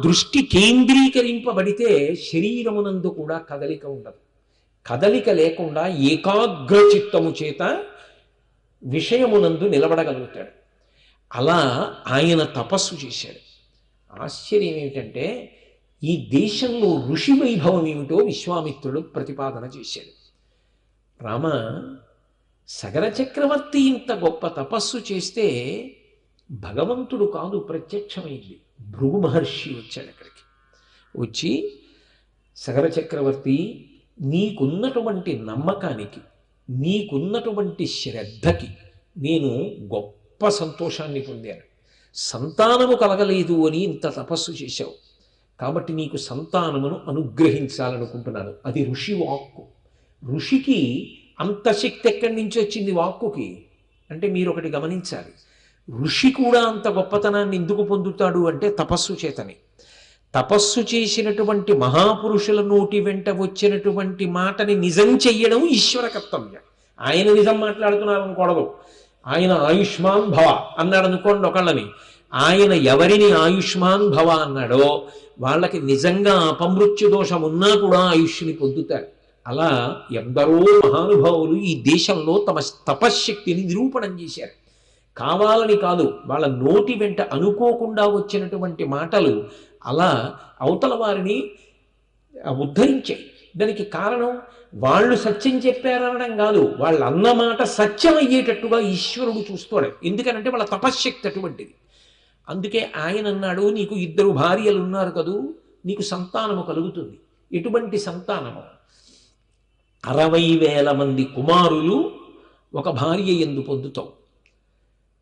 దృష్టి కేంద్రీకరింపబడితే శరీరమునందు కూడా కదలిక ఉండదు. కదలిక లేకుండా ఏకాగ్ర చిత్తము చేత విషయమునందు నిలబడగలుగుతాడు. అలా ఆయన తపస్సు చేశాడు. ఆశ్చర్యం ఏమిటంటే ఈ దేశంలో ఋషి వైభవం ఏమిటో విశ్వామిత్రుడు ప్రతిపాదన చేశాడు. రామ, సగర చక్రవర్తి ఇంత గొప్ప తపస్సు చేస్తే భగవంతుడు కాదు ప్రత్యక్షమైంది, భృగు మహర్షి వచ్చాడు అక్కడికి. వచ్చి, సగర చక్రవర్తి, నీకున్నటువంటి నమ్మకానికి, నీకున్నటువంటి శ్రద్ధకి నేను గొప్ప సంతోషాన్ని పొందాను. సంతానము కలగలేదు అని ఇంత తపస్సు చేశావు, కాబట్టి నీకు సంతానమును అనుగ్రహించాలనుకుంటున్నాను. అది ఋషి వాక్కు. ఋషికి అంత శక్తి ఎక్కడి నుంచి వచ్చింది వాక్కుకి అంటే మీరు ఒకటి గమనించాలి. ఋషి కూడా అంత గొప్పతనాన్ని ఎందుకు పొందుతాడు అంటే తపస్సు చేతని. తపస్సు చేసినటువంటి మహాపురుషుల నోటి వెంట వచ్చినటువంటి మాటని నిజం చెయ్యడం ఈశ్వర కర్తవ్యం. ఆయన నిజం మాట్లాడుతున్నారు అనుకోడదు. ఆయన ఆయుష్మాన్ భవ అన్నాడు అనుకోండి ఒకళ్ళని. ఆయన ఎవరిని ఆయుష్మాన్ భవ అన్నాడో వాళ్ళకి నిజంగా అపమృత్యు దోషం ఉన్నా కూడా ఆయుష్ని పొందుతారు. అలా ఎందరో మహానుభావులు ఈ దేశంలో తమ తపశ్శక్తిని నిరూపణం చేశారు. కావాలని కాదు, వాళ్ళ నోటి వెంట అనుకోకుండా వచ్చినటువంటి మాటలు అలా అవతల వారిని ఉద్ధరించాయి. దానికి కారణం వాళ్ళు సత్యం చెప్పారనడం కాదు, వాళ్ళు అన్న మాట సత్యం అయ్యేటట్టుగా ఈశ్వరుడు చూస్తాడు. ఎందుకనంటే వాళ్ళ తపశ్శక్తి అటువంటిది. అందుకే ఆయన అన్నాడు, నీకు 2 భార్యలు ఉన్నారు కదూ, నీకు సంతానము కలుగుతుంది. ఎటువంటి సంతానము? 60,000 మంది కుమారులు ఒక భార్య యందు పొందుతావు.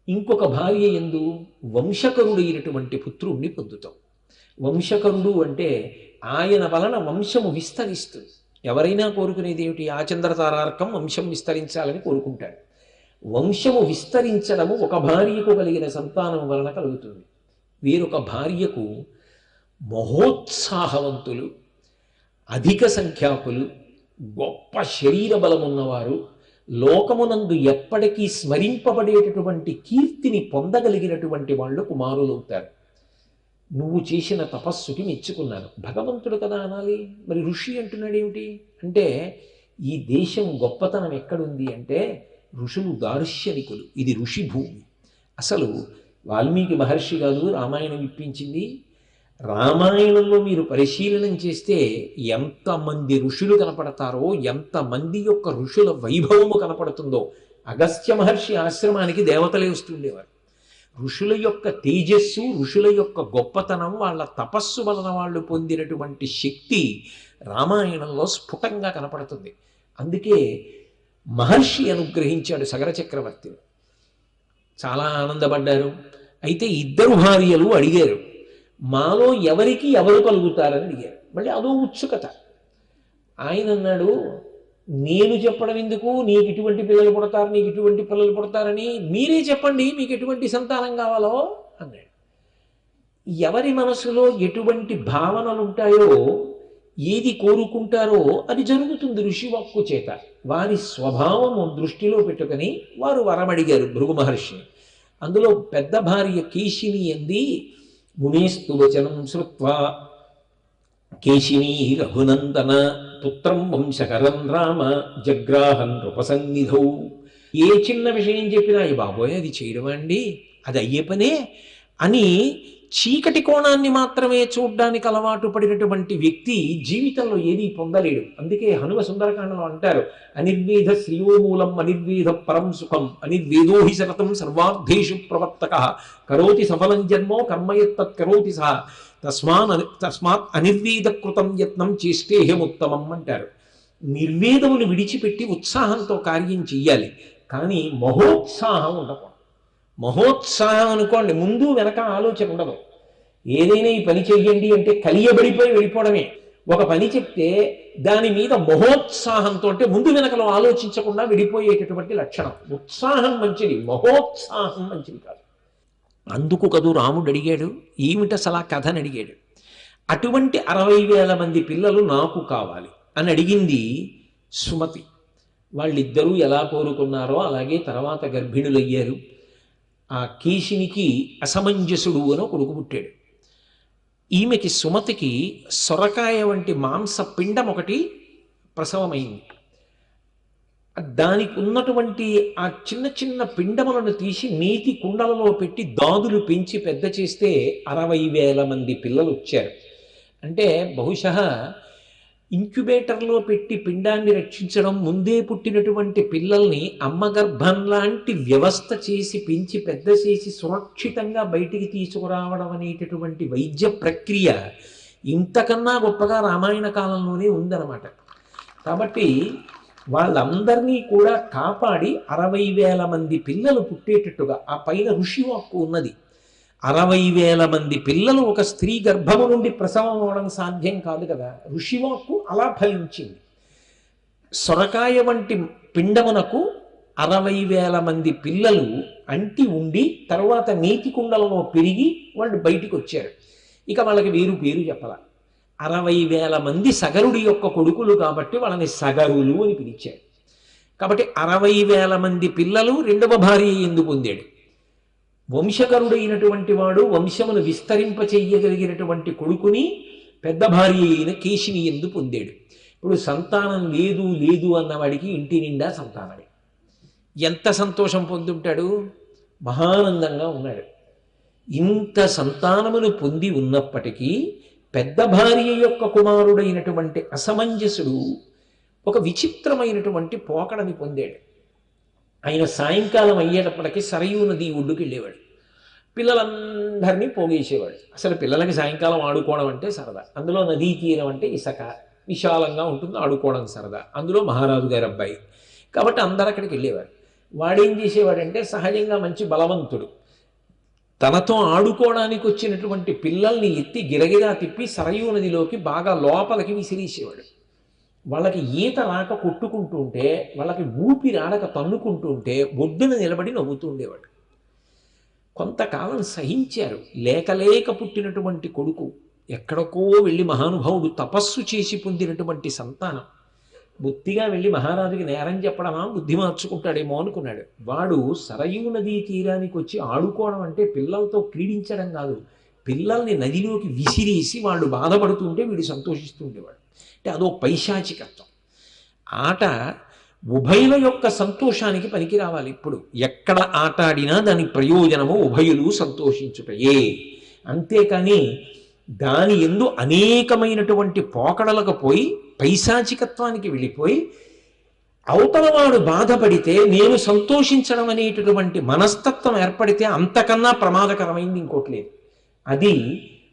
ఇంకొక భార్య యందు వంశకరుడైనటువంటి పుత్రుణ్ణి పొందుతావు. వంశకరుడు అంటే ఆయన వలన వంశము విస్తరిస్తుంది. ఎవరైనా కోరుకునేది ఏమిటి? ఆచంద్రతారార్కం వంశం విస్తరించాలని కోరుకుంటాడు. వంశము విస్తరించడము ఒక భార్యకు కలిగిన సంతానం వలన కలుగుతుంది. వేరొక భార్యకు మహోత్సాహవంతులు, అధిక సంఖ్యాకులు, గొప్ప శరీర బలమున్నవారు, లోకమునందు ఎప్పటికీ స్మరింపబడేటటువంటి కీర్తిని పొందగలిగినటువంటి వాళ్ళు కుమారులవుతారు. నువ్వు చేసిన తపస్సుకి మెచ్చుకున్నాను. భగవంతుడు కదా అనాలి, మరి ఋషి అంటున్నాడు ఏమిటి అంటే ఈ దేశం గొప్పతనం ఎక్కడుంది అంటే ఋషులు దార్శనికులు, ఇది ఋషి భూమి. అసలు వాల్మీకి మహర్షి కాదు రామాయణం ఇప్పించింది. రామాయణంలో మీరు పరిశీలనం చేస్తే ఎంతమంది ఋషులు కనపడతారో, ఎంతమంది యొక్క ఋషుల వైభవము కనపడుతుందో. అగస్త్య మహర్షి ఆశ్రమానికి దేవతలే వస్తుండేవారు. ఋషుల యొక్క తేజస్సు, ఋషుల యొక్క గొప్పతనం, వాళ్ళ తపస్సు వలన వాళ్ళు పొందినటువంటి శక్తి రామాయణంలో స్ఫుటంగా కనపడుతుంది. అందుకే మహర్షి అనుగ్రహించాడు సగర చక్రవర్తిని. చాలా ఆనందపడ్డారు. అయితే 2 భార్యలు అడిగారు, మాలో ఎవరికి ఎవరు కలుగుతారని అడిగారు. మళ్ళీ అదో ఉత్సుకత. ఆయన అన్నాడు, నేను చెప్పడం ఎందుకు, నీకు ఇటువంటి పిల్లలు పుడతారు, నీకు ఇటువంటి పిల్లలు పుడతారని మీరే చెప్పండి, మీకు ఎటువంటి సంతానం కావాలో అన్నాడు. ఎవరి మనసులో ఎటువంటి భావనలు ఉంటాయో, ఏది కోరుకుంటారో అది జరుగుతుంది ఋషివాక్కు చేత. వారి స్వభావము దృష్టిలో పెట్టుకొని వారు వరమడిగారు భృగు మహర్షిని. అందులో పెద్ద భార్య కేశిని అంది, మునేస్తు వచనం శ్రుత్వా కేశినీ రఘునందన పుత్రం వంశకరం రామ జగ్రాహన్ నృపసన్నిధౌ. ఏ చిన్న విషయం చెప్పినా ఈ బాబోయ్ అది చేయడం అండి, అది అయ్యే పనే అని చీకటి కోణాన్ని మాత్రమే చూడ్డానికి అలవాటు పడినటువంటి వ్యక్తి జీవితంలో ఏదీ పొందలేడు. అందుకే హనుమ సుందరకాండలో అంటారు, అనిర్వేద శ్రీయోమూలం అనిర్వేద పరం సుఖం అనిర్వేదోహి సతతం సర్వార్థేషు ప్రవర్తక కరోతి సఫలం జన్మో కర్మయత్తత్ కరోతి సహ తస్మాత్ అనిర్వేద కృతం యత్నం చేష్టేహముత్తమం అంటారు. నిర్వేదమును విడిచిపెట్టి ఉత్సాహంతో కార్యం చెయ్యాలి, కానీ మహోత్సాహం ఉండకూడదు. మహోత్సాహం అనుకోండి, ముందు వెనక ఆలోచన ఉండదు. ఏదైనా ఈ పని చెయ్యండి అంటే కలియబడిపోయి వెళ్ళిపోవడమే. ఒక పని చెప్తే దాని మీద మహోత్సాహంతో అంటే ముందు వెనకలో ఆలోచించకుండా విడిపోయేటటువంటి లక్షణం. ఉత్సాహం మంచిది, మహోత్సాహం మంచిది కాదు. అందుకు కదూ రాముడు అడిగాడు, ఏమిటి అసలు ఆ కథని అడిగాడు. అటువంటి 60,000 మంది పిల్లలు నాకు కావాలి అని అడిగింది సుమతి. వాళ్ళిద్దరూ ఎలా కోరుకున్నారో అలాగే తర్వాత గర్భిణులయ్యారు. ఆ కేశినికి అసమంజసుడు అని కొడుకు పుట్టాడు. ఈమెకి సుమతికి సొరకాయ వంటి మాంస పిండం ఒకటి ప్రసవమైంది. దానికి ఉన్నటువంటి ఆ చిన్న చిన్న పిండములను తీసి నీటి కుండలలో పెట్టి దాదులు పెంచి పెద్ద చేస్తే 60,000 మంది పిల్లలు వచ్చారు. అంటే బహుశः ఇంక్యుబేటర్లో పెట్టి పిండాన్ని రక్షించడం, ముందే పుట్టినటువంటి పిల్లల్ని అమ్మ గర్భం లాంటి వ్యవస్థ చేసి పెంచి పెద్ద చేసి సురక్షితంగా బయటికి తీసుకురావడం అనేటటువంటి వైద్య ప్రక్రియ ఇంతకన్నా గొప్పగా రామాయణ కాలంలోనే ఉందన్నమాట. కాబట్టి వాళ్ళందరినీ కూడా కాపాడి 60,000 మంది పిల్లలు పుట్టేటట్టుగా ఆ పైన ఋషివాక్కు ఉన్నది. 60,000 మంది పిల్లలు ఒక స్త్రీ గర్భము నుండి ప్రసవం అవడం సాధ్యం కాదు కదా, ఋషివాక్కు అలా ఫలించింది. సొరకాయ వంటి పిండమునకు 60,000 మంది పిల్లలు అంటి ఉండి తర్వాత నీటి కుండలలో పెరిగి వాళ్ళు బయటికి వచ్చారు. ఇక వాళ్ళకి వేరు పేరు చెప్పాల. 60,000 మంది సగరుడి యొక్క కొడుకులు కాబట్టి వాళ్ళని సగరులు అని పిలిచారు. కాబట్టి 60,000 మంది పిల్లలు రెండవ భార్య ఎందు పొందాడు. వంశకరుడైనటువంటి వాడు వంశమును విస్తరింప చెయ్యగలిగినటువంటి కొడుకుని పెద్ద భార్య అయిన కేశిని ఎందు పొందాడు. ఇప్పుడు సంతానం లేదు లేదు అన్నవాడికి ఇంటి నిండా సంతానమే. ఎంత సంతోషం పొందుంటాడు, మహానందంగా ఉన్నాడు. ఇంత సంతానమును పొంది ఉన్నప్పటికీ పెద్ద భార్య యొక్క కుమారుడైనటువంటి అసమంజసుడు ఒక విచిత్రమైనటువంటి పోకడని పొందాడు. ఆయన సాయంకాలం అయ్యేటప్పటికీ సరయూ నది ఒడ్డుకి వెళ్ళేవాడు. పిల్లలందరినీ పోగేసేవాడు. అసలు పిల్లలకి సాయంకాలం ఆడుకోవడం అంటే సరదా. అందులో నదీ తీరం అంటే ఇసక విశాలంగా ఉంటుంది, ఆడుకోవడం సరదా. అందులో మహారాజు గారి అబ్బాయి కాబట్టి అందరు అక్కడికి వెళ్ళేవారు. వాడేం చేసేవాడంటే సహజంగా మంచి బలవంతుడు. తనతో ఆడుకోవడానికి వచ్చినటువంటి పిల్లల్ని ఎత్తి గిరగిరా తిప్పి సరయూ నదిలోకి బాగా లోపలికి విసిరేసేవాడు. వాళ్ళకి ఈత రాక కొట్టుకుంటూ ఉంటే, వాళ్ళకి ఊపిరి ఆడక తన్నుకుంటూ ఉంటే ఒడ్డున నిలబడి నవ్వుతూ ఉండేవాడు. కొంతకాలం సహించారు. లేక పుట్టినటువంటి కొడుకు, ఎక్కడికో వెళ్ళి మహానుభావుడు తపస్సు చేసి పొందినటువంటి సంతానం. బొత్తిగా వెళ్ళి మహారాజుకి నేరం చెప్పడమా, బుద్ధి మార్చుకుంటాడేమో అనుకున్నాడు. వాడు సరయూ నదీ తీరానికి వచ్చి ఆడుకోవడం అంటే పిల్లలతో క్రీడించడం కాదు, పిల్లల్ని నదిలోకి విసిరేసి వాళ్ళు బాధపడుతుంటే వీడు సంతోషిస్తూ ఉండేవాడు. అంటే అదో పైశాచికత్వం. ఆట ఉభయుల యొక్క సంతోషానికి పనికి రావాలి. ఇప్పుడు ఎక్కడ ఆట ఆడినా దాని ప్రయోజనము ఉభయులు సంతోషించుటయే. అంతేకాని దాని ఎందు అనేకమైనటువంటి పోకడలకు పోయి పైశాచికత్వానికి వెళ్ళిపోయి అవతలవాడు బాధపడితే నేను సంతోషించడం అనేటటువంటి మనస్తత్వం ఏర్పడితే అంతకన్నా ప్రమాదకరమైంది ఇంకోటి లేదు. అది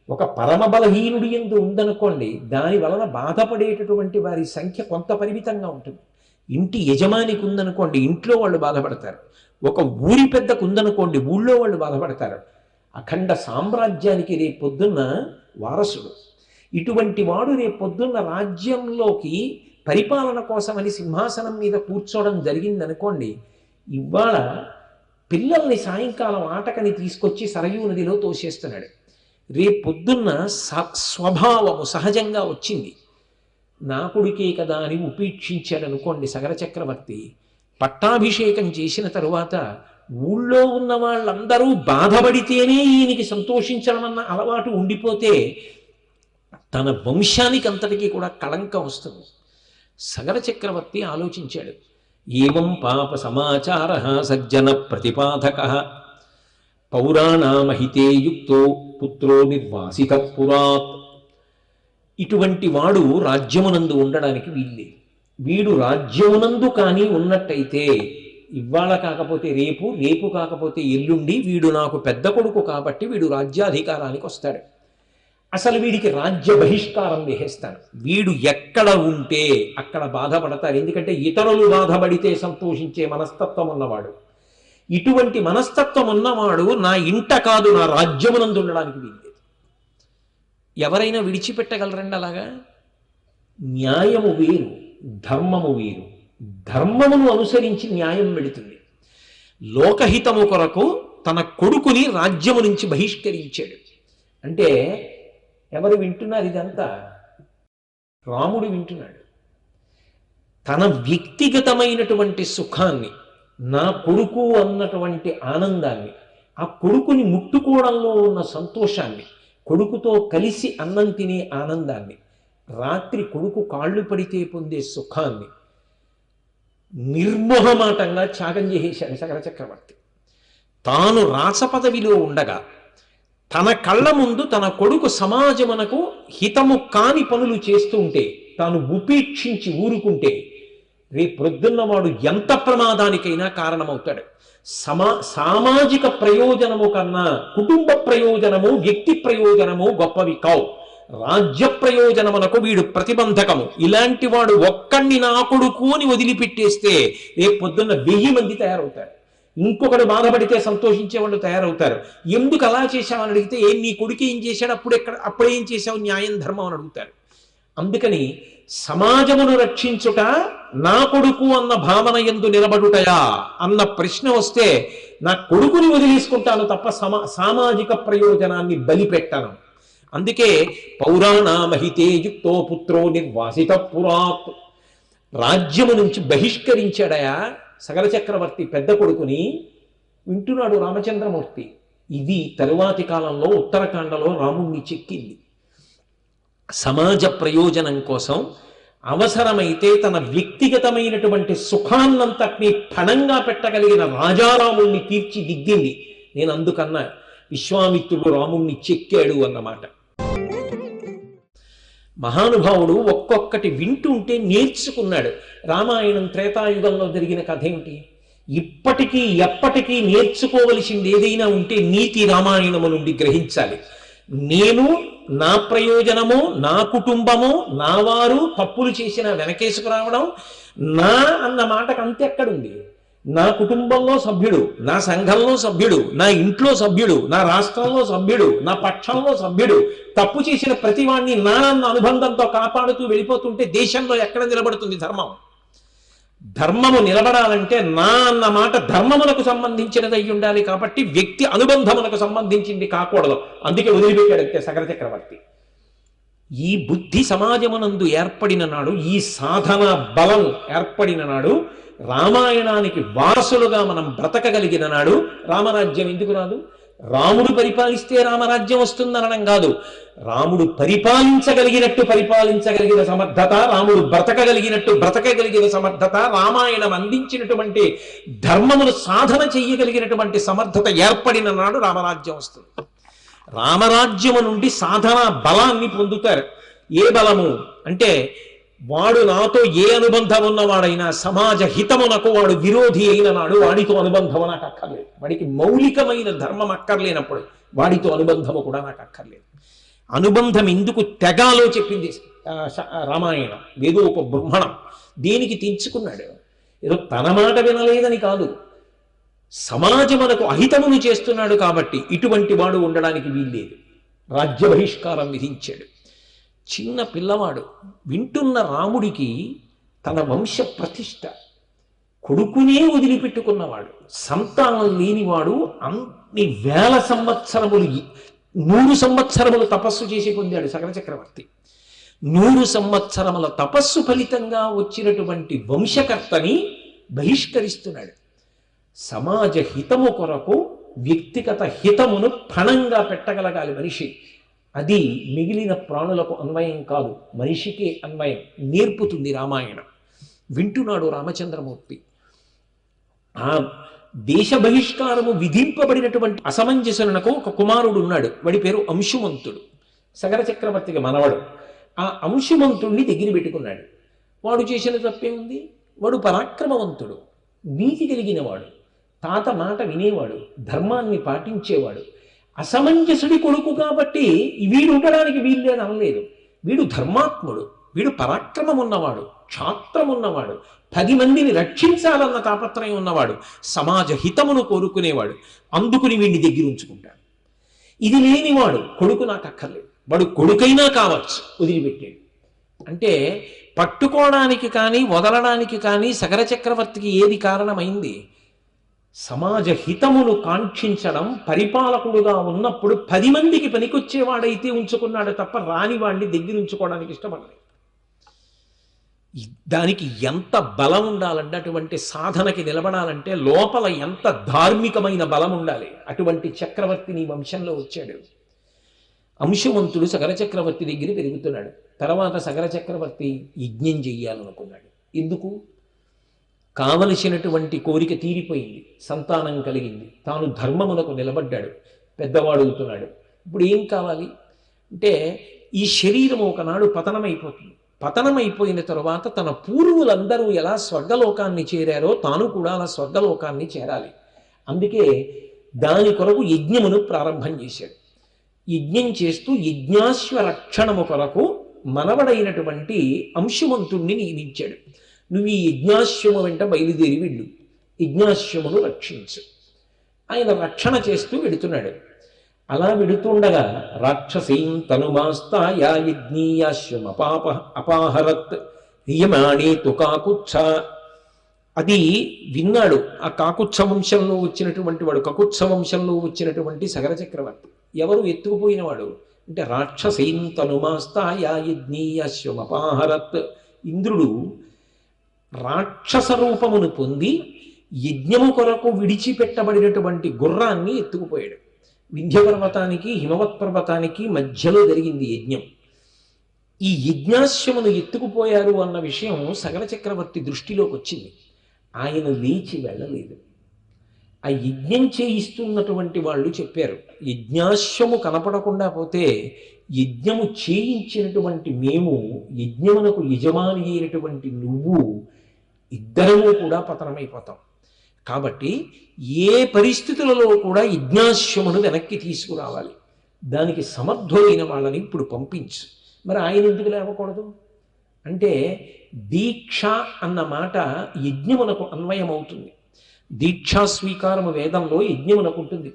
ఒక పరమ బలహీనుడి ఎందు ఉందనుకోండి, దాని వలన బాధపడేటటువంటి వారి సంఖ్య కొంత పరిమితంగా ఉంటుంది. ఇంటి యజమానికి ఉందనుకోండి, ఇంట్లో వాళ్ళు బాధపడతారు. ఒక ఊరి పెద్దకు ఉందనుకోండి, ఊళ్ళో వాళ్ళు బాధపడతారు. అఖండ సామ్రాజ్యానికి రేపొద్దున్న వారసుడు. ఇటువంటి వాడు రేపొద్దున్న రాజ్యంలోకి పరిపాలన కోసమని సింహాసనం మీద కూర్చోవడం జరిగిందనుకోండి, ఇవాళ పిల్లల్ని సాయంకాలం ఆటకని తీసుకొచ్చి సరయూ నదిలో తోసేస్తున్నాడు. రేపొద్దున్న స్వభావము సహజంగా వచ్చింది. నా కొడుకే కదా అని ఉపేక్షించాడు అనుకోండి సగర చక్రవర్తి. పట్టాభిషేకం చేసిన తరువాత ఊళ్ళో ఉన్న వాళ్ళందరూ బాధపడితేనే ఈయనకి సంతోషించడం అన్న అలవాటు ఉండిపోతే తన వంశానికి అంతటికీ కూడా కళంకం వస్తుంది. సగర చక్రవర్తి ఆలోచించాడు. ఏవం పాప సమాచార సజ్జన ప్రతిపాదక పౌరాణామహితే యుక్తో పుత్రో నిర్వాసిత పురాత్. ఇటువంటి వాడు రాజ్యమునందు ఉండడానికి వీల్లేదు. వీడు రాజ్యమునందు కానీ ఉన్నట్టయితే ఇవాళ కాకపోతే రేపు, రేపు కాకపోతే ఎల్లుండి వీడు నాకు పెద్ద కొడుకు కాబట్టి వీడు రాజ్యాధికారానికి వస్తాడు. అసలు వీడికి రాజ్య బహిష్కారం వేసేస్తాను. వీడు ఎక్కడ ఉంటే అక్కడ బాధపడతారు. ఎందుకంటే ఇతరులు బాధపడితే సంతోషించే మనస్తత్వం ఉన్నవాడు. ఇటువంటి మనస్తత్వం ఉన్నవాడు నా ఇంట కాదు నా రాజ్యమునందు ఉండడానికి వీల్లేదు. ఎవరైనా విడిచిపెట్టగలరండి అలాగా? న్యాయము వేరు, ధర్మము వేరు. ధర్మమును అనుసరించి న్యాయం వెళుతుంది. లోకహితము కొరకు తన కొడుకుని రాజ్యము నుంచి బహిష్కరించాడు. అంటే ఎవరు వింటున్నారు ఇదంతా? రాముడు వింటున్నాడు. తన వ్యక్తిగతమైనటువంటి సుఖాన్ని, నా కొడుకు అన్నటువంటి ఆనందాన్ని, ఆ కొడుకుని ముట్టుకోవడంలో ఉన్న సంతోషాన్ని, కొడుకుతో కలిసి అన్నం తినే ఆనందాన్ని, రాత్రి కొడుకు కాళ్ళు పడితే పొందే సుఖాన్ని నిర్మోహమాటంగా త్యాగం చేసేశాడు సగర చక్రవర్తి. తాను రాసపదవిలో ఉండగా తన కళ్ళ ముందు తన కొడుకు సమాజమునకు హితము కాని పనులు చేస్తుంటే తాను ఉపేక్షించి ఊరుకుంటే రేపొద్దున్న వాడు ఎంత ప్రమాదానికైనా కారణమవుతాడు. సామాజిక ప్రయోజనము కన్నా కుటుంబ ప్రయోజనము, వ్యక్తి ప్రయోజనము గొప్పవి కావు. రాజ్య ప్రయోజనమునకు వీడు ప్రతిబంధకము. ఇలాంటి వాడు ఒక్కడిని నా కొడుకు అని వదిలిపెట్టేస్తే రేపొద్దున్న 1000 మంది తయారవుతారు. ఇంకొకడు బాధపడితే సంతోషించే వాళ్ళు తయారవుతారు. ఎందుకు అలా చేశామని అడిగితే నీ కొడుకు ఏం చేశాడు, అప్పుడేం చేశావు, న్యాయం ధర్మం అని అడుగుతారు. అందుకని సమాజమును రక్షించుట నా కొడుకు అన్న భావన యందు నిలబడుటయా అన్న ప్రశ్న వస్తే నా కొడుకుని వదిలేసుకుంటాను తప్ప సామాజిక ప్రయోజనాన్ని బలిపెట్టాను. అందుకే పౌరాణామహితే యుక్తో పుత్రో నిర్వాసిత పురాత్, రాజ్యము నుంచి బహిష్కరించాడయా సగర చక్రవర్తి పెద్ద కొడుకుని. వింటున్నాడు రామచంద్రమూర్తి. ఇది తరువాతి కాలంలో ఉత్తరాఖండలో రాముణ్ణి చెక్కింది. సమాజ ప్రయోజనం కోసం అవసరమైతే తన వ్యక్తిగతమైనటువంటి సుఖాన్నంతటినీ పణంగా పెట్టగలిగిన రాజారాముణ్ణి తీర్చిదిద్దింది. నేను అందుకన్నా విశ్వామిత్రుడు రాముణ్ణి చెక్కాడు అన్నమాట. మహానుభావుడు ఒక్కొక్కటి వింటుంటే నేర్చుకున్నాడు. రామాయణం త్రేతాయుగంలో జరిగిన కథ ఏమిటి? ఇప్పటికీ ఎప్పటికీ నేర్చుకోవలసింది ఏదైనా ఉంటే నీతి రామాయణము నుండి గ్రహించాలి. నేను, నా ప్రయోజనము, నా కుటుంబము, నా వారు తప్పులు చేసిన వెనకేసుకురావడం, నా అన్న మాటకు అంతే ఎక్కడుంది? నా కుటుంబంలో సభ్యుడు, నా సంఘంలో సభ్యుడు, నా ఇంట్లో సభ్యుడు, నా రాష్ట్రంలో సభ్యుడు, నా పక్షంలో సభ్యుడు తప్పు చేసిన ప్రతివాణ్ణి నా అన్న అనుబంధంతో కాపాడుతూ వెళ్ళిపోతుంటే దేశంలో ఎక్కడ నిలబడుతుంది ధర్మం? ధర్మము నిలబడాలంటే నా అన్న మాట ధర్మమునకు సంబంధించినది అయి ఉండాలి. కాబట్టి వ్యక్తి అనుబంధమునకు సంబంధించింది కాకూడదు. అందుకే వదిలిపెట్టాడు సగర చక్రవర్తి. ఈ బుద్ధి సమాజమునందు ఏర్పడిన నాడు, ఈ సాధన బలం ఏర్పడిన నాడు, రామాయణానికి వారసులుగా మనం బ్రతకగలిగిన నాడు రామరాజ్యం ఎందుకు రాదు? రాముడు పరిపాలిస్తే రామరాజ్యం వస్తుందనడం కాదు. రాముడు పరిపాలించగలిగినట్టు పరిపాలించగలిగిన సమర్థత, రాముడు బ్రతకగలిగినట్టు బ్రతకగలిగిన సమర్థత, రామాయణం అందించినటువంటి ధర్మమును సాధన చెయ్యగలిగినటువంటి సమర్థత ఏర్పడిన నాడు రామరాజ్యం వస్తుంది. రామరాజ్యము నుండి సాధన బలాన్ని పొందుతారు. ఏ బలము అంటే వాడు నాతో ఏ అనుబంధం ఉన్నవాడైనా సమాజ హితమునకు వాడు విరోధి అయిన నాడు వాడితో అనుబంధము నాకు అక్కర్లేదు. వాడికి మౌలికమైన ధర్మం అక్కర్లేనప్పుడు వాడితో అనుబంధము కూడా నాకు అక్కర్లేదు. అనుబంధం ఎందుకు తెగాలో చెప్పింది రామాయణం. ఏదో ఒక బ్రహ్మణం దేనికి తెంచుకున్నాడు? ఏదో తన మాట వినలేదని కాదు, సమాజమునకు అహితమును చేస్తున్నాడు కాబట్టి ఇటువంటి వాడు ఉండడానికి వీల్లేదు. రాజ్య బహిష్కారం విధించాడు. చిన్న పిల్లవాడు వింటున్న రాముడికి తన వంశ ప్రతిష్ట, కొడుకునే వదిలిపెట్టుకున్నవాడు, సంతానం లేనివాడు, అన్ని వేల సంవత్సరములు 100 సంవత్సరములు తపస్సు చేసి పొందాడు సగర చక్రవర్తి. 100 సంవత్సరముల తపస్సు ఫలితంగా వచ్చినటువంటి వంశకర్తని బహిష్కరిస్తున్నాడు. సమాజ హితము కొరకు వ్యక్తిగత హితమును పణంగా పెట్టగలగాలి మనిషి. అది మిగిలిన ప్రాణులకు అన్వయం కాదు, మనిషికే అన్వయం నేర్పుతుంది రామాయణం. వింటున్నాడు రామచంద్రమూర్తి. ఆ దేశ బహిష్కారము విధింపబడినటువంటి అసమంజసునకు ఒక కుమారుడు ఉన్నాడు. వాడి పేరు అంశుమంతుడు, సగర చక్రవర్తికి మనవడు. ఆ అంశుమంతుణ్ణి దగ్గర పెట్టుకున్నాడు. వాడు చేసిన తప్పే ఉంది? వాడు పరాక్రమవంతుడు, నీతి కలిగినవాడు, తాత మాట వినేవాడు, ధర్మాన్ని పాటించేవాడు. అసమంజసుడి కొడుకు కాబట్టి వీడు ఉండడానికి వీల్లేదు అనలేదు. వీడు ధర్మాత్ముడు, వీడు పరాక్రమం ఉన్నవాడు, క్షాత్రం ఉన్నవాడు, 10 మందిని రక్షించాలన్న తాపత్రయం ఉన్నవాడు, సమాజ హితమును కోరుకునేవాడు. అందుకుని వీడిని దగ్గర ఉంచుకుంటాడు. ఇది లేనివాడు కొడుకు నాకు అక్కర్లేదు, వాడు కొడుకైనా కావచ్చు, వదిలిపెట్టాడు. అంటే పట్టుకోవడానికి కానీ వదలడానికి కానీ సగర చక్రవర్తికి ఏది కారణమైంది? సమాజ హితమును కాంక్షించడం. పరిపాలకుడుగా ఉన్నప్పుడు 10 మందికి పనికొచ్చేవాడైతే ఉంచుకున్నాడు తప్ప రాని వాడిని దగ్గర ఉంచుకోవడానికి ఇష్టపడలేదు. దానికి ఎంత బలం ఉండాలంటే, అటువంటి సాధనకి నిలబడాలంటే లోపల ఎంత ధార్మికమైన బలం ఉండాలి. అటువంటి చక్రవర్తి నీ వంశంలో వచ్చాడు. అంశుమంతుడు సగర చక్రవర్తి దగ్గర పెరుగుతున్నాడు. తర్వాత సగర చక్రవర్తి యజ్ఞం చెయ్యాలనుకున్నాడు. ఎందుకు? కావలసినటువంటి కోరిక తీరిపోయింది, సంతానం కలిగింది, తాను ధర్మమునకు నిలబడ్డాడు, పెద్దవాడు అవుతున్నాడు. ఇప్పుడు ఏం కావాలి అంటే ఈ శరీరం ఒకనాడు పతనమైపోతుంది. పతనమైపోయిన తరువాత తన పూర్వులందరూ ఎలా స్వర్గలోకాన్ని చేరారో తాను కూడా అలా స్వర్గలోకాన్ని చేరాలి. అందుకే దాని కొరకు యజ్ఞమును ప్రారంభం చేశాడు. యజ్ఞం చేస్తూ యజ్ఞాశ్వ రక్షణము కొరకు మనవడైనటువంటి అంశుమంతుణ్ణి నియమించాడు. నువ్వు ఈ యజ్ఞాశ్వము వెంట బయలుదేరి వెళ్ళు, యజ్ఞాశ్వమును రక్షించు. ఆయన రక్షణ చేస్తూ వెడుతున్నాడు. అలా వెడుతుండగా రాక్షసీం తనుమాస్తాయ యజ్ఞీయాశ్వమపాప అపాహరత్ రియమాణే తు కాకుచ్ఛ. అది విన్నాడు ఆ కాకుచ్ఛ వంశంలో వచ్చినటువంటి వాడు, కకుత్స వంశంలో వచ్చినటువంటి సగర చక్రవర్తి. ఎవరు ఎత్తుకుపోయినవాడు అంటే రాక్షసీం తనుమాస్తాయ యజ్ఞీయాశ్వమపాహరత్. ఇంద్రుడు రాక్షస రూపమును పొంది యజ్ఞము కొరకు విడిచిపెట్టబడినటువంటి గుర్రాన్ని ఎత్తుకుపోయాడు. వింధ్యపర్వతానికి హిమవత్ పర్వతానికి మధ్యలో జరిగింది యజ్ఞం. ఈ యజ్ఞాశ్వమును ఎత్తుకుపోయారు అన్న విషయం సగర చక్రవర్తి దృష్టిలోకి వచ్చింది. ఆయన లేచి వెళ్ళలేదు. ఆ యజ్ఞం చేయిస్తున్నటువంటి వాళ్ళు చెప్పారు, యజ్ఞాశ్వము కనపడకుండా పోతే యజ్ఞము చేయించినటువంటి మేము, యజ్ఞమునకు యజమాని అయినటువంటి నువ్వు, ఇద్దరము కూడా పతనమైపోతాం. కాబట్టి ఏ పరిస్థితులలో కూడా యజ్ఞాశ్వమును వెనక్కి తీసుకురావాలి, దానికి సమర్థులైన వాళ్ళని ఇప్పుడు పంపించు. మరి ఆయన ఎందుకు లేవకూడదు అంటే దీక్ష అన్న మాట యజ్ఞమునకు అన్వయమవుతుంది. దీక్షా స్వీకారము వేదంలో యజ్ఞమునకు ఉంటుంది,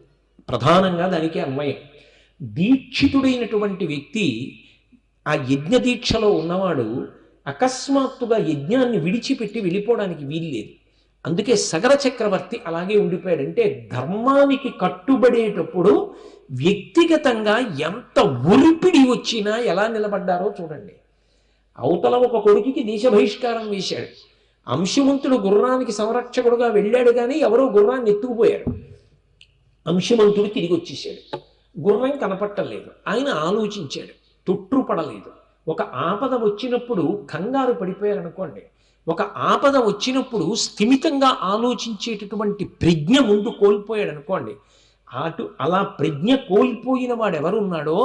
ప్రధానంగా దానికే అన్వయం. దీక్షితుడైనటువంటి వ్యక్తి, ఆ యజ్ఞ దీక్షలో ఉన్నవాడు అకస్మాత్తుగా యజ్ఞాన్ని విడిచిపెట్టి వెళ్ళిపోవడానికి వీల్లేదు. అందుకే సగర చక్రవర్తి అలాగే ఉండిపోయాడంటే ధర్మానికి కట్టుబడేటప్పుడు వ్యక్తిగతంగా ఎంత ఉరిపిడి వచ్చినా ఎలా నిలబడ్డారో చూడండి. అవతల ఒక కొడుకుకి దేశ బహిష్కారం వేశాడు. అంశుమంతుడు గుర్రానికి సంరక్షకుడుగా వెళ్ళాడు, కానీ ఎవరో గుర్రాన్ని ఎత్తుకుపోయారు. అంశుమంతుడు తిరిగి వచ్చేసాడు. గుర్రం కనపట్టలేదు. ఆయన ఆలోచించాడు, తొట్టుపడలేదు. ఒక ఆపద వచ్చినప్పుడు కంగారు పడిపోయారనుకోండి, ఒక ఆపద వచ్చినప్పుడు స్థిమితంగా ఆలోచించేటటువంటి ప్రజ్ఞ ముందు కోల్పోయాడు అనుకోండి, అలా ప్రజ్ఞ కోల్పోయిన వాడు ఎవరున్నాడో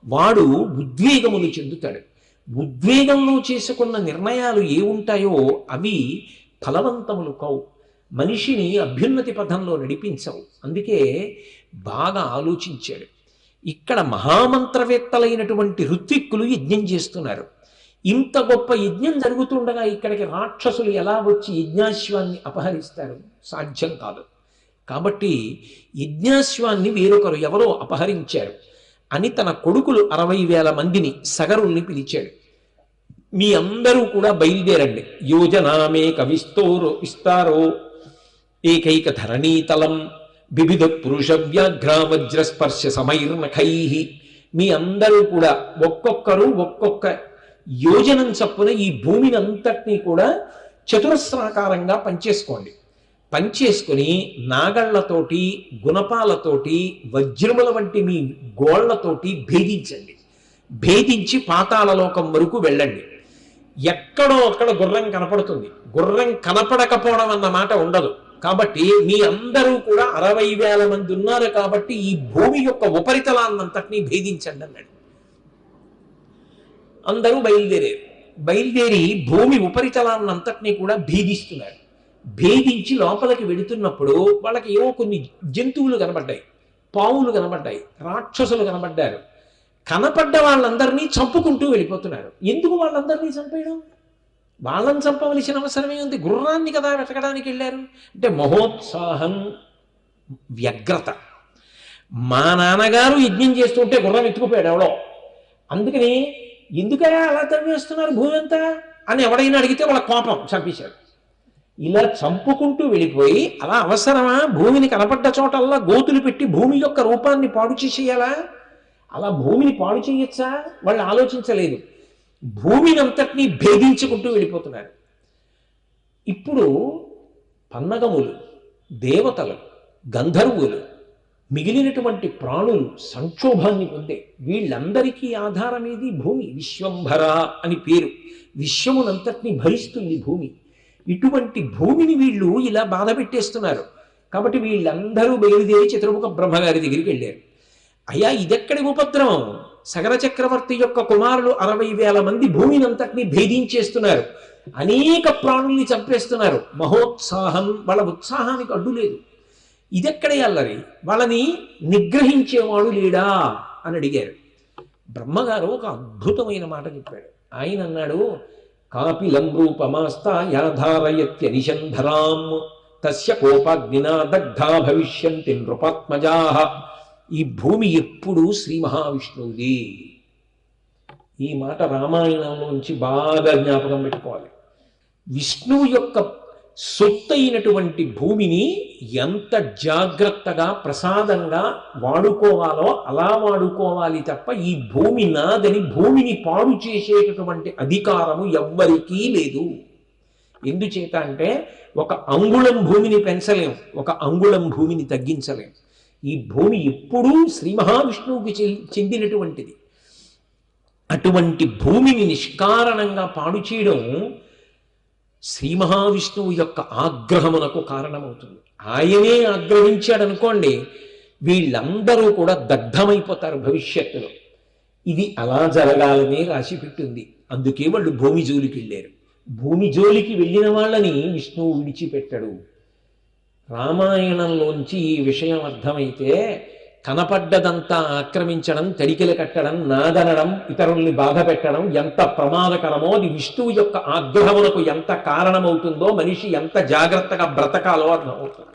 వాడు ఉద్వేగములు చెందుతాడు. ఉద్వేగంలో చేసుకున్న నిర్ణయాలు ఏ ఉంటాయో అవి ఫలవంతములు కావు, మనిషిని అభ్యున్నతి పథంలో నడిపించవు. అందుకే బాగా ఆలోచించాడు. ఇక్కడ మహామంత్రవేత్తలైనటువంటి ఋత్విక్కులు యజ్ఞం చేస్తున్నారు. ఇంత గొప్ప యజ్ఞం జరుగుతుండగా ఇక్కడికి రాక్షసులు ఎలా వచ్చి యజ్ఞాశ్వాన్ని అపహరిస్తారు? సాధ్యం కాదు. కాబట్టి యజ్ఞాశ్వాన్ని వేరొకరు ఎవరో అపహరించారు అని తన కొడుకులు 60,000 మందిని సగరుల్ని పిలిచాడు. మీ అందరూ కూడా బయలుదేరండి. యోజనామే విస్తారో ఏకైక ధరణీతలం వివిధ పురుష వ్యాఘ్రావజ్రస్పర్శ సమైర్నఖై. మీ అందరూ కూడా ఒక్కొక్కరు ఒక్కొక్క యోజనం చప్పున ఈ భూమిని అంతటినీ కూడా చతురస్రాకారంగా పంచేసుకొని నాగళ్లతోటి, గుణపాలతోటి, వజ్రముల వంటి మీ గోళ్లతోటి భేదించండి. భేదించి పాతాళలోకం వరకు వెళ్ళండి. ఎక్కడో అక్కడ గుర్రం కనపడుతుంది. గుర్రం కనపడకపోవడం అన్న మాట ఉండదు. కాబట్టి మీ అందరూ కూడా 60,000 మంది ఉన్నారు కాబట్టి ఈ భూమి యొక్క ఉపరితలాన్నంతటినీ భేదించండి అన్నాడు. అందరూ బయలుదేరి భూమి ఉపరితలాన్నంతటినీ కూడా భేదిస్తున్నారు. భేదించి లోపలికి వెడుతున్నప్పుడు వాళ్ళకి ఏవో కొన్ని జంతువులు కనబడ్డాయి, పావులు కనబడ్డాయి, రాక్షసులు కనబడ్డారు. కనపడ్డ వాళ్ళందరినీ చంపుకుంటూ వెళ్ళిపోతున్నారు. ఎందుకు వాళ్ళందరినీ చంపేయడం? వాళ్ళని చంపవలసిన అవసరమే ఉంది. గుర్రాన్ని కదా వెతకడానికి వెళ్ళారు. అంటే మహోత్సాహం, వ్యగ్రత. మా నాన్నగారు యజ్ఞం చేస్తుంటే గుర్రం ఎత్తుకుపోయాడు ఎవడో, అందుకని ఎందుకయా అలా తవ్వేస్తున్నారు భూమి అంతా అని ఎవడైనా అడిగితే వాళ్ళ కోపం, చంపేశారు. ఇలా చంపుకుంటూ వెళ్ళిపోయి అలా అవసరమా? భూమిని కనపడ్డ చోటల్లా గోతులు పెట్టి భూమి యొక్క రూపాన్ని పాడు చేసేయాలా? అలా భూమిని పాడు చేయొచ్చా? వాళ్ళు ఆలోచించలేదు. భూమిని అంతటినీ భేదించుకుంటూ వెళ్ళిపోతున్నారు. ఇప్పుడు పన్నగములు, దేవతలు, గంధర్వులు, మిగిలినటువంటి ప్రాణులు సంక్షోభాన్ని పొందే. వీళ్ళందరికీ ఆధారమేది భూమి. విశ్వంభర అని పేరు. విశ్వమునంతటిని భరిస్తుంది భూమి. ఇటువంటి భూమిని వీళ్ళు ఇలా బాధ పెట్టేస్తున్నారు. కాబట్టి వీళ్ళందరూ బయలుదేరి చతుర్ముఖ బ్రహ్మగారి దగ్గరికి వెళ్ళారు. అయ్యా, ఇదెక్కడి ఉపద్రవం? సగర చక్రవర్తి యొక్క కుమారులు 60,000 మంది భూమిని అంతటినీ భేదించేస్తున్నారు. అనేక ప్రాణుల్ని చంపేస్తున్నారు. మహోత్సాహం, వాళ్ళ ఉత్సాహానికి అడ్డు లేదు. ఇదెక్కడే అల్లరి? వాళ్ళని నిగ్రహించేవాడు లేడా అని అడిగారు. బ్రహ్మగారు ఒక అద్భుతమైన మాట చెప్పాడు. ఆయన అన్నాడు, కాపిలం రూపమాస్తా యాధారయత్య నిశంధరాం తస్య కోపాగ్నినా దగ్ధా భవిష్యంతి నృపాత్మజా. ఈ భూమి ఎప్పుడూ శ్రీ మహావిష్ణువుది. ఈ మాట రామాయణంలోంచి బాగా జ్ఞాపకం పెట్టుకోవాలి. విష్ణువు యొక్క సొత్తైనటువంటి భూమిని ఎంత జాగ్రత్తగా ప్రసాదంగా వాడుకోవాలో అలా వాడుకోవాలి తప్ప ఈ భూమి నాదని భూమిని పాడు చేసేటటువంటి అధికారము ఎవ్వరికీ లేదు. ఎందుచేత అంటే ఒక అంగుళం భూమిని పెంచలేం, ఒక అంగుళం భూమిని తగ్గించలేం. ఈ భూమి ఎప్పుడూ శ్రీ మహావిష్ణువుకి చెందినటువంటిది. అటువంటి భూమిని నిష్కారణంగా పాడు చేయడం శ్రీ మహావిష్ణువు యొక్క ఆగ్రహమునకు కారణమవుతుంది. ఆయనే ఆగ్రహించాడనుకోండి, వీళ్ళందరూ కూడా దగ్ధమైపోతారు భవిష్యత్తులో. ఇది అలా జరగాలని రాసి పెట్టింది. అందుకే వాళ్ళు భూమి జోలికి వెళ్ళారు. భూమి జోలికి వెళ్ళిన వాళ్ళని విష్ణువు విడిచిపెట్టడు. రామాయణంలోంచి ఈ విషయం అర్థమైతే కనపడ్డదంతా ఆక్రమించడం, తడికెలు కట్టడం, నాదనడం, ఇతరుల్ని బాధ పెట్టడం ఎంత ప్రమాదకరమో, అది విష్ణువు యొక్క ఆగ్రహమునకు ఎంత కారణమవుతుందో, మనిషి ఎంత జాగ్రత్తగా బ్రతకాలో అర్థమవుతుంది.